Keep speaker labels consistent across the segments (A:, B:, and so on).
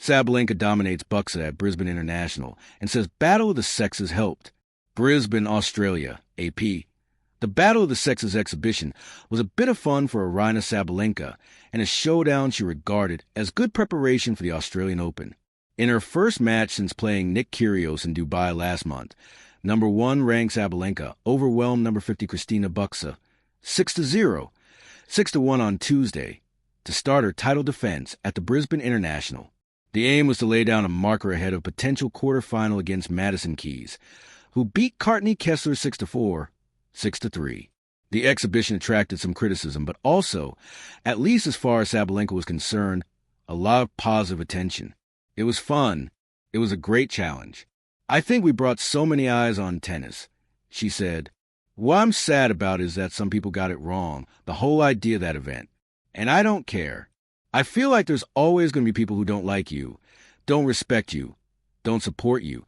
A: Sabalenka dominates Bucsa at Brisbane International and says Battle of the Sexes helped. Brisbane, Australia, AP. The Battle of the Sexes exhibition was a bit of fun for Aryna Sabalenka and a showdown she regarded as good preparation for the Australian Open. In her first match since playing Nick Kyrgios in Dubai last month, number 1 ranked Sabalenka overwhelmed number 50 Cristina Bucsa 6-0, 6-1 on Tuesday to start her title defense at the Brisbane International. The aim was to lay down a marker ahead of potential quarterfinal against Madison Keys, who beat Cartney Kessler 6-4, 6-3. The exhibition attracted some criticism, but also, at least as far as Sabalenka was concerned, a lot of positive attention. It was fun. It was a great challenge. I think we brought so many eyes on tennis, she said. What I'm sad about is that some people got it wrong, the whole idea of that event. And I don't care. I feel like there's always going to be people who don't like you, don't respect you, don't support you.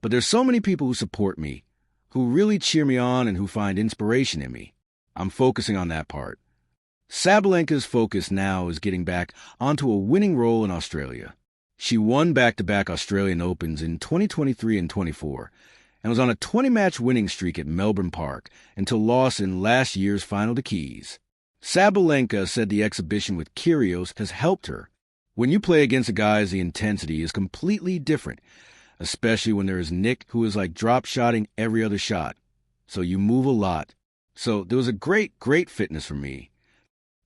A: But there's so many people who support me, who really cheer me on and who find inspiration in me. I'm focusing on that part. Sabalenka's focus now is getting back onto a winning role in Australia. She won back-to-back Australian Opens in 2023 and 24 and was on a 20-match winning streak at Melbourne Park until loss in last year's final to Keys. Sabalenka said the exhibition with Kyrgios has helped her. When you play against a guy, the intensity is completely different, especially when there is Nick, who is like drop-shotting every other shot. So you move a lot. So there was a great fitness for me.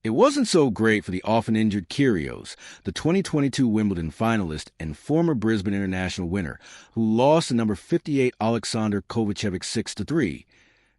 A: It wasn't so great for the often injured Kyrgios, the 2022 Wimbledon finalist and former Brisbane International winner, who lost to number 58 Alexander Kovacevic 6-3,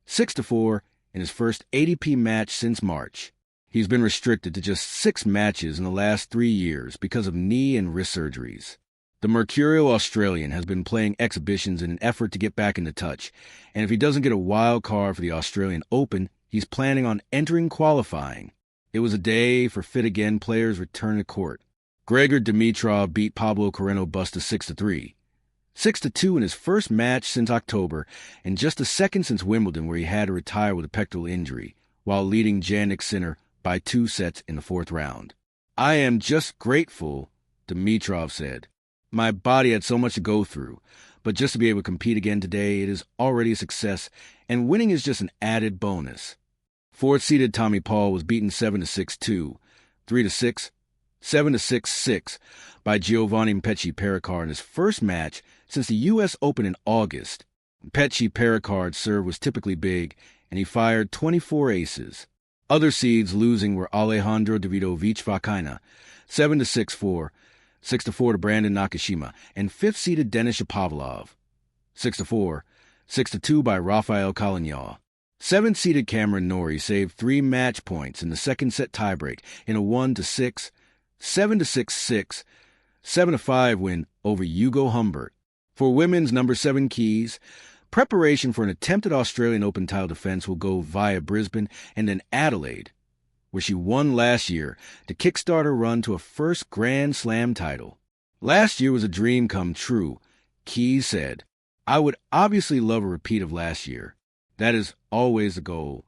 A: 6-4 in his first ATP match since March. He's been restricted to just 6 matches in the last 3 years because of knee and wrist surgeries. The mercurial Australian has been playing exhibitions in an effort to get back into touch, and if he doesn't get a wild card for the Australian Open, he's planning on entering qualifying. It was a day for fit-again players return to court. Grigor Dimitrov beat Pablo Carreno Busta 6-3, 6-2 in his first match since October, and just the second since Wimbledon where he had to retire with a pectoral injury, while leading Jannik Sinner by 2 sets in the 4th round. I am just grateful, Dimitrov said. My body had so much to go through, but just to be able to compete again today, it is already a success, and winning is just an added bonus. 4th-seeded Tommy Paul was beaten 7-6-2, 3-6, 7-6-6 by Giovanni Pesci-Pericard in his first match since the U.S. Open in August. Pesci-Pericard's serve was typically big, and he fired 24 aces. Other seeds losing were Alejandro Davidovich Fokina, 7-6-4, 6-4 to Brandon Nakashima, and 5th-seeded Denis Shapovalov, 6-4, 6-2 by Rafael Calignac. 7th-seeded Cameron Norrie saved 3 match points in the second set tiebreak in a 1-6, 7-6-6, 7-5 win over Hugo Humbert. For women's number 7 Keys, preparation for an attempted Australian Open title defense will go via Brisbane and then Adelaide, where she won last year to kickstart her run to a first Grand Slam title. Last year was a dream come true, Keys said. I would obviously love a repeat of last year. That is always the goal,